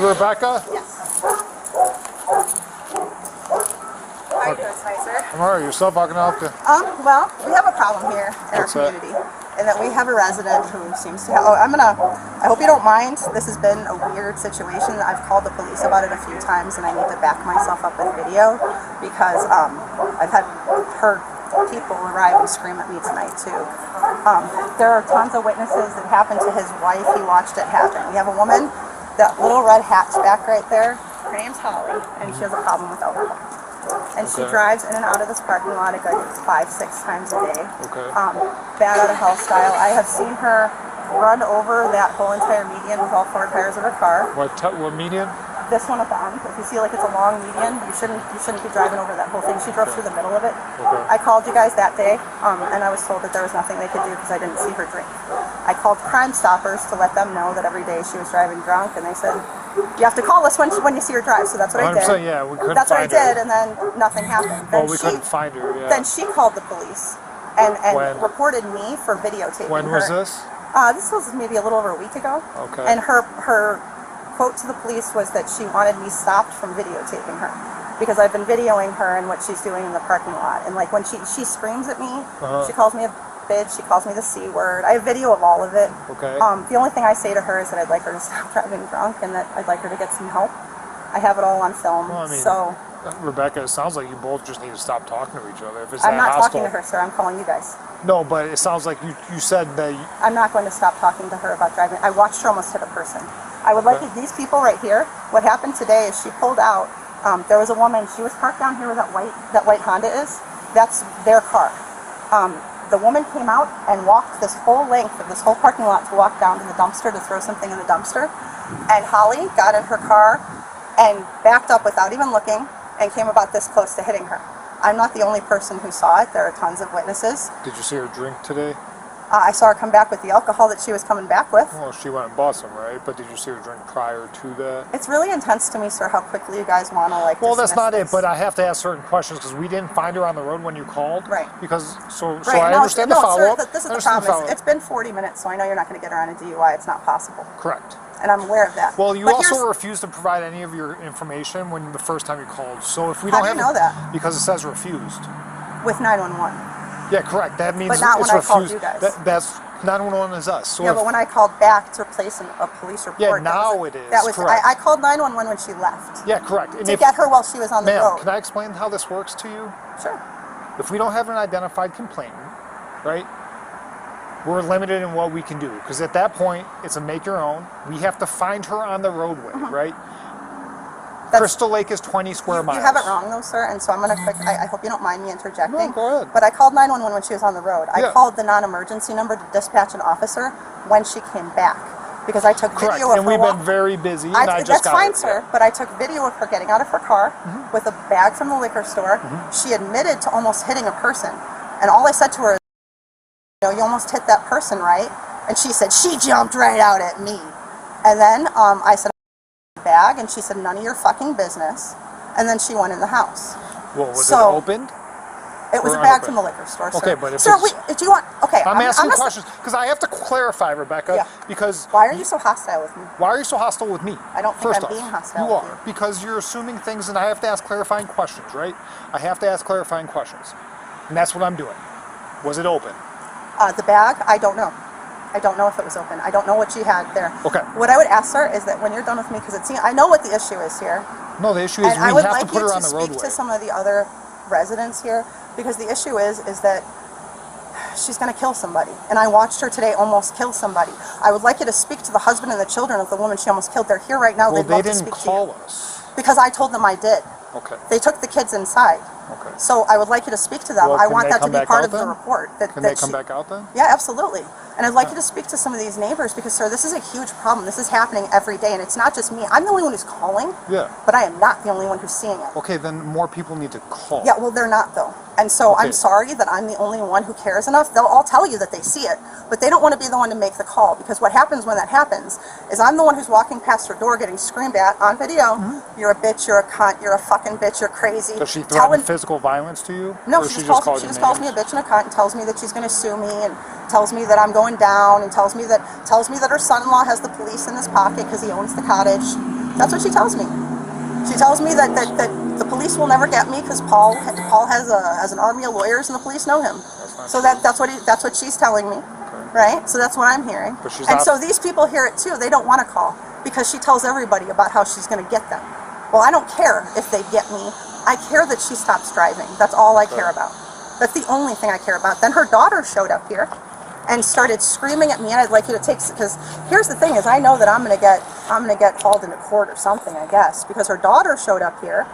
you Rebecca? Yes. How are you doing tonight, sir? I'm alright. Yourself? How can I help you? Well, we have a problem here in our community. And that we have a resident who seems to have, I hope you don't mind. This has been a weird situation. I've called the police about it a few times and I need to back myself up with video because I've had heard people arrive and scream at me tonight too. There are tons of witnesses that happened to his wife. He watched it happen. We have a woman, that little red hatchback right there. Her name's Holly and she has a problem with alcohol. And she drives in and out of this parking lot a good 5-6 times a day. Bad out of hell style. I have seen her run over that whole entire median with all 4 tires of her car. What median? This one at the end. If you see like it's a long median, you shouldn't be driving over that whole thing. She drove through the middle of it. I called you guys that day, and I was told that there was nothing they could do because I didn't see her drink. I called Crime Stoppers to let them know that every day she was driving drunk, and they said, you have to call us when you see her drive. So that's what I did. Yeah, we couldn't That's what I find her. did, and then nothing happened. Well, we couldn't find her, yeah. Then she called the police and reported me for videotaping her. When was this? This was maybe a little over a week ago. Okay. And her quote to the police was that she wanted me stopped from videotaping her because I've been videoing her and what she's doing in the parking lot. And like when she screams at me, she calls me a bitch, she calls me the C word. I have video of all of it. Okay. The only thing I say to her is that I'd like her to stop driving drunk and that I'd like her to get some help. I have it all on film. Well, I mean, so Rebecca, it sounds like you both just need to stop talking to each other. If it's I'm not hostile. talking to her, sir. I'm calling you guys. No, but it sounds like you said that. I'm not going to stop talking to her about driving. I watched her almost hit a person. I would like these people right here. What happened today is she pulled out. There was a woman. She was parked down here where that white Honda is. That's their car. The woman came out and walked this whole length of this whole parking lot to walk down to the dumpster to throw something in the dumpster. And Holly got in her car and backed up without even looking and came about this close to hitting her. I'm not the only person who saw it. There are tons of witnesses. Did you see her drink today? I saw her come back with the alcohol that she was coming back with. Well, she went and bought some, right? But did you see her drink prior to that? It's really intense to me, sir, how quickly you guys want to Well, that's not it, but I have to ask certain questions because we didn't find her on the road when you called. Right. Because, so I understand the follow-up. Sir, this is the problem. It's been 40 minutes, so I know you're not going to get her on a DUI. It's not possible. Correct. And I'm aware of that. Well, you also refused to provide any of your information when the first time you called. So if we don't have... How do you know that? Because it says refused. With 911. Yeah, correct. That means but not it's when refused. I called you guys. That's 911 is us. So yeah, but when I called back to replace a police report, yeah, now it is. That was correct. I called 911 when she left. Yeah, correct. And to get her while she was on the road. Can I explain how this works to you? Sure. If we don't have an identified complainant, right, we're limited in what we can do. Because at that point, it's a make your own. We have to find her on the roadway, right? Crystal Lake is 20 square miles. You have it wrong, though, sir, and so I'm going to I hope you don't mind me interjecting. No, go ahead. But I called 911 when she was on the road. I called the non-emergency number to dispatch an officer when she came back. Because I took video of her. And we've been very busy, and I just got That's fine, sir, but I took video of her getting out of her car with a bag from the liquor store. She admitted to almost hitting a person. And all I said to her is, you almost hit that person, right? And she said, she jumped right out at me. And then I said, bag, and she said, none of your fucking business. And then she went in the house. Well, was it opened? It was a bag from the liquor store, sir. Okay, but if sir, do you want... Okay, I'm asking questions, because I have to clarify, Rebecca, because... Why are you so hostile with me? Why are you so hostile with me? I don't think I'm being hostile with you. You are, because you're assuming things, and I have to ask clarifying questions, right? I have to ask clarifying questions. And that's what I'm doing. Was it open? The bag, I don't know. I don't know if it was open. I don't know what she had there. Okay. What I would ask, sir, is that when you're done with me, because it seems I know what the issue is here. No, the issue is we have to put her on the roadway. I would like you to speak to some of the other residents here, because the issue is that she's going to kill somebody. And I watched her today almost kill somebody. I would like you to speak to the husband and the children of the woman she almost killed. They're here right now. Well, they didn't call us. Because I told them I did. Okay. They took the kids inside. Okay. So I would like you to speak to them. Well, I want that to be part of the report. Can they come back out then? Yeah, absolutely. And I'd like you to speak to some of these neighbors because, sir, this is a huge problem. This is happening every day, and it's not just me. I'm the only one who's calling. Yeah. But I am not the only one who's seeing it. Okay, then more people need to call. Yeah, well, they're not, though. And so I'm sorry that I'm the only one who cares enough. They'll all tell you that they see it, but they don't want to be the one to make the call, because what happens when that happens is I'm the one who's walking past her door getting screamed at on video. You're a bitch, you're a cunt, you're a fucking bitch, you're crazy. Does she threaten physical violence to you? No, she just calls me a bitch and a cunt and tells me that she's going to sue me and tells me that I'm going down and tells me that her son-in-law has the police in his pocket because he owns the cottage. That's what she tells me. She tells me that the police will never get me because Paul has an army of lawyers and the police know him. So that's what she's telling me, right? So that's what I'm hearing. And so these people hear it too. They don't want to call because she tells everybody about how she's going to get them. Well, I don't care if they get me. I care that she stops driving. That's all I care about. That's the only thing I care about. Then her daughter showed up here and started screaming at me, and I'd like you to take, because here's the thing is I know that I'm gonna get hauled into court or something, I guess, because her daughter showed up here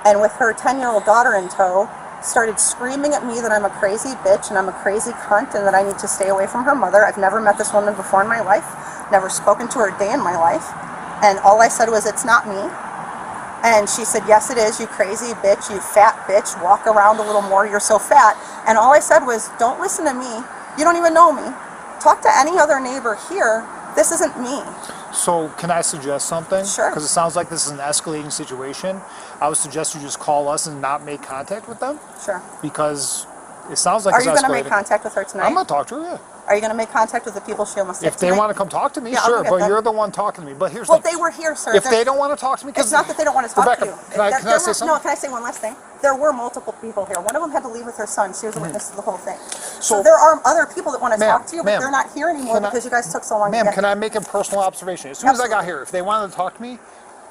and with her 10-year-old daughter in tow started screaming at me that I'm a crazy bitch and I'm a crazy cunt and that I need to stay away from her mother. I've never met this woman before in my life, never spoken to her a day in my life, and all I said was, it's not me. And she said, yes it is, you crazy bitch, you fat bitch, walk around a little more, you're so fat. And all I said was, don't listen to me, you don't even know me. Talk to any other neighbor here, this isn't me. So can I suggest something? Sure. Because it sounds like this is an escalating situation. I would suggest you just call us and not make contact with them. Sure. Because it sounds like Are it's you escalating. going to make contact with her tonight? I'm going to talk to her, yeah. Are you going to make contact with the people she almost hit If they tonight? want to come talk to me, Yeah, sure, but them. you're the one talking to me. But here's Well, the thing. they were here, sir. If they don't want to talk to me, It's not that they don't want to talk Rebecca, to you. can I say something? No, can I say one last thing? There were multiple people here. One of them had to leave with her son. She was a witness to the whole thing. So- So there are other people that want to talk to you, but ma'am, they're not here anymore because you guys took so long to Ma'am, get can here. I make a personal observation? As soon as I got here, if they wanted to talk to me,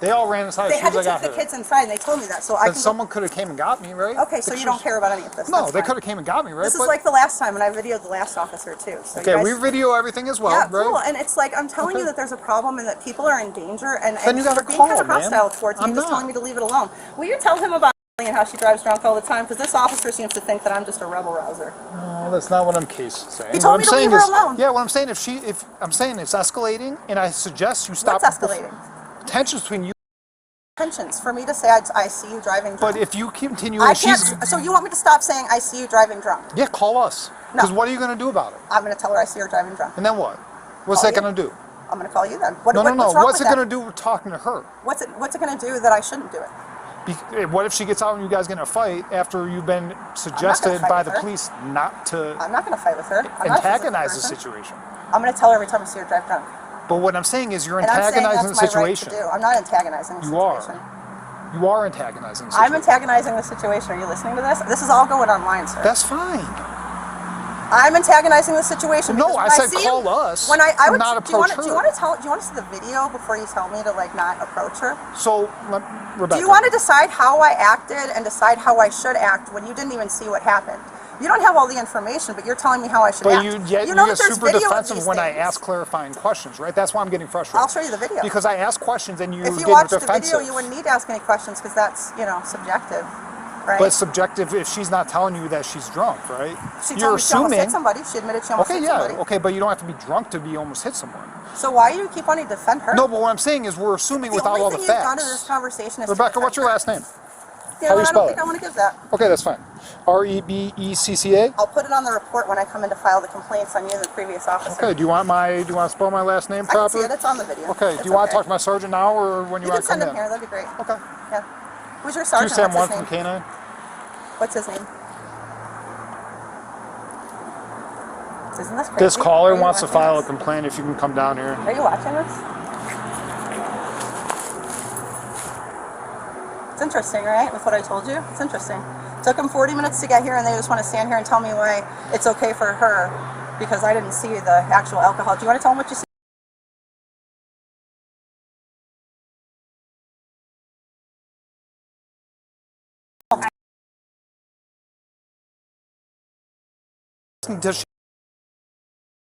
they all ran inside They as had soon to as I take got the here. kids inside, and they told me that. So I Then can. someone could have came and got me, right? Okay, so you don't care about any of this. No, That's they fine. could have came and got me, right? This is like the last time, and I videoed the last officer too. So Okay, you guys, we video everything as well, yeah, right? cool. And it's like I'm telling you Okay. that there's a problem and that people are in danger, and Then you gotta you're being call, kind of man. hostile towards me, I'm just not. telling me to leave it alone. Will you tell him about and how she drives drunk all the time? Because this officer seems to think that I'm just a rebel rouser. No, that's not what I'm saying. He told What me I'm to leave saying her is, alone. yeah, what I'm saying if I'm saying it's escalating, and I suggest you stop. What's escalating? Tensions between you. Tensions for me to say I see you driving drunk. But if you continue, I and can't. she's So you want me to stop saying I see you driving drunk? yeah, call us. No. Because what are you going to do about it? I'm going to tell her I see her driving drunk. And then what? What's Call that you? going to do? I'm going to call you then. What, No. What's wrong What's with it that? going to do with talking to her? What's it going to do that I shouldn't do it? What if she gets out and you guys get in a fight after you've been suggested fight by with the her. police not to I'm not going to fight with her. I'm not a physical antagonize the person. situation? I'm going to tell her every time I see her drive drunk. But what I'm saying is you're And I'm saying antagonizing the that's my right situation. to do. I'm not antagonizing the You are. situation. You are antagonizing the I'm situation. antagonizing the situation. Are you listening to this? This is all going online, sir. That's fine. I'm antagonizing the situation. No, because I when said see call you, us, When I would not do you want approach to her. do you want to see the video before you tell me to like not approach her? So, Rebecca. Do you want to decide how I acted and decide how I should act when you didn't even see what happened? You don't have all the information, but you're telling me how I should But act. you know get that there's super video of defensive these when I things. ask clarifying questions, right? That's why I'm getting frustrated. I'll show you the video. Because I ask questions and you If you get watched the defensive. video, you wouldn't need to ask any questions because that's, subjective, right? But it's subjective if she's not telling you that she's drunk, right? She You're told me she almost hit assuming. somebody. She admitted she almost Okay, hit yeah, somebody. okay, but you don't have to be drunk to be almost hit someone. So why do you keep wanting to defend her? No, but what I'm saying is we're assuming the without only all the thing you've done in facts. this conversation is Rebecca, what's your last name? Yeah, How do you I spell don't it? think I want to give that. Okay, that's fine. REBECCA. I'll put it on the report when I come in to file the complaints on you and the previous officer. Okay, do you want to spell my last name I can see properly? it. It's on the video. Okay, It's do you want to okay. talk to my sergeant now or when you You want can to come send him in? here. That'd be great. Okay. Yeah. Who's your sergeant? Sam What's 1 his from name? K9. What's his name? Isn't this crazy? This caller Are you wants to watching file a this? complaint if you can come down here. Are you watching this? It's interesting, right? With what I told you? It's interesting. Took them 40 minutes to get here and they just want to stand here and tell me why it's okay for her because I didn't see the actual alcohol. Do you want to tell them what you see? Does she?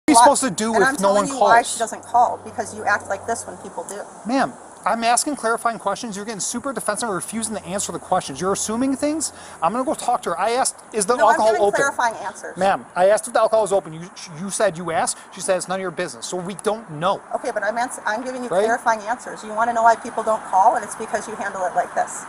What are you supposed to do and if no one I'm telling you why she calls? doesn't call because you act like this when people do. Ma'am, I'm asking clarifying questions. You're getting super defensive and refusing to answer the questions. You're assuming things. I'm going to go talk to her. I asked, is the No, I'm alcohol giving open? clarifying answers. Ma'am, I asked if the alcohol is open. You said you asked. She said it's none of your business. So we don't know. Okay, but I'm giving you Right? clarifying answers. You want to know why people don't call, and it's because you handle it like this.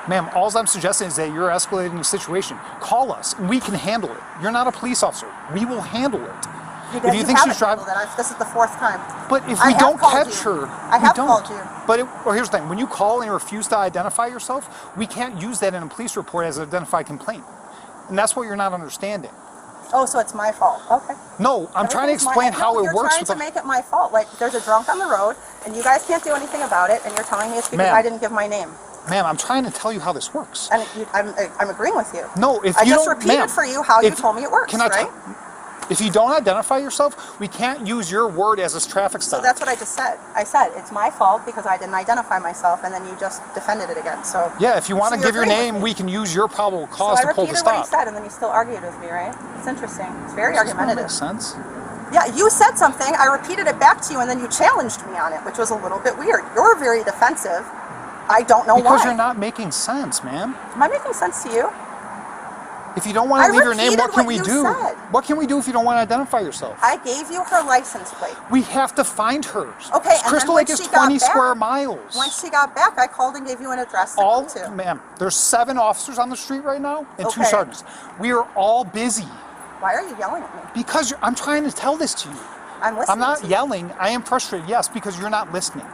Ma'am, all I'm suggesting is that you're escalating the situation. Call us. We can handle it. You're not a police officer. We will handle it. If you think haven't she's driving, handled it. This is the 4th time. but if I we have don't called catch you. her, I have we don't. called you. But well, here's the thing: when you call and you refuse to identify yourself, we can't use that in a police report as an identified complaint, and that's what you're not understanding. Oh, so it's my fault. Okay. No, I'm trying to explain how it works. You're trying to make it my fault. Like, there's a drunk on the road, and you guys can't do anything about it, and you're telling me it's because I didn't give my name. Ma'am, I'm trying to tell you how this works. And I'm agreeing with you. No, if I you just don't, repeated for you how you told me it works, right? If you don't identify yourself, we can't use your word as a traffic stop. So that's what I just said. I said it's my fault because I didn't identify myself, and then you just defended it again. So yeah, if you want to give your name, we can use your probable cause to pull the stop. So I repeated what he said, and then you still argued with me, right? It's interesting. It's very argumentative. Makes sense. Yeah, you said something. I repeated it back to you, and then you challenged me on it, which was a little bit weird. You're very defensive. I don't know why. Because you're not making sense, ma'am. Am I making sense to you? If you don't want to leave your name, what can we do? Said. What can we do if you don't want to identify yourself? I gave you her license plate. We have to find hers. Okay, Crystal Lake is 20 square miles. Once she got back, I called and gave you an address to go to. Ma'am, there's 7 officers on the street right now and 2 sergeants. We are all busy. Why are you yelling at me? Because I'm trying to tell this to you. I'm listening. I'm not yelling. I am frustrated, yes, because you're not listening.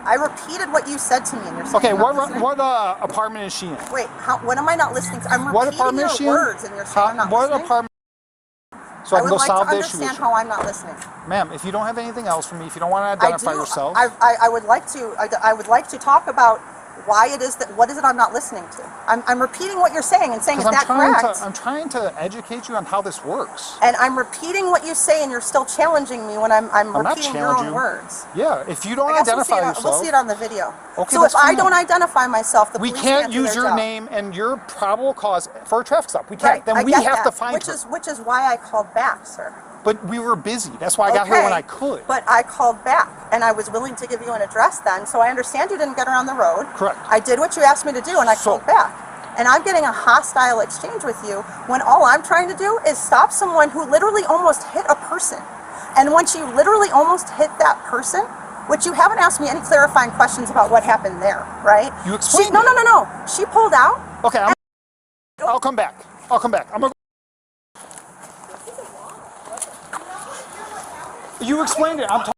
I repeated what you said to me, and you're saying okay, what apartment is she in? Wait, what am I not listening to? I'm repeating your words, and you're saying I'm not listening? What apartment? So I can go solve the issue. I would like to understand how I'm not listening. Ma'am, if you don't have anything else for me, if you don't want to identify yourself, I would like to. I would like to talk about why it is that. What is it I'm not listening to? I'm repeating what you're saying and saying is that correct? I'm trying to educate you on how this works. And I'm repeating what you say, and you're still challenging me when I'm repeating your own words. Yeah, if you don't identify yourself, we'll see it on the video. Okay, so if I don't identify myself, the police can't use your name and your probable cause for a traffic stop. We can't. Then we have to find her. Which is why I called back, sir. But we were busy. That's why I got here when I could. But I called back, and I was willing to give you an address then, so I understand you didn't get her on the road. Correct. I did what you asked me to do, and I called back. And I'm getting a hostile exchange with you when all I'm trying to do is stop someone who literally almost hit a person. And once you literally almost hit that person, which you haven't asked me any clarifying questions about what happened there, right? You explained No. She pulled out. Okay, I'll come back. I'm gonna. You explained it. I'm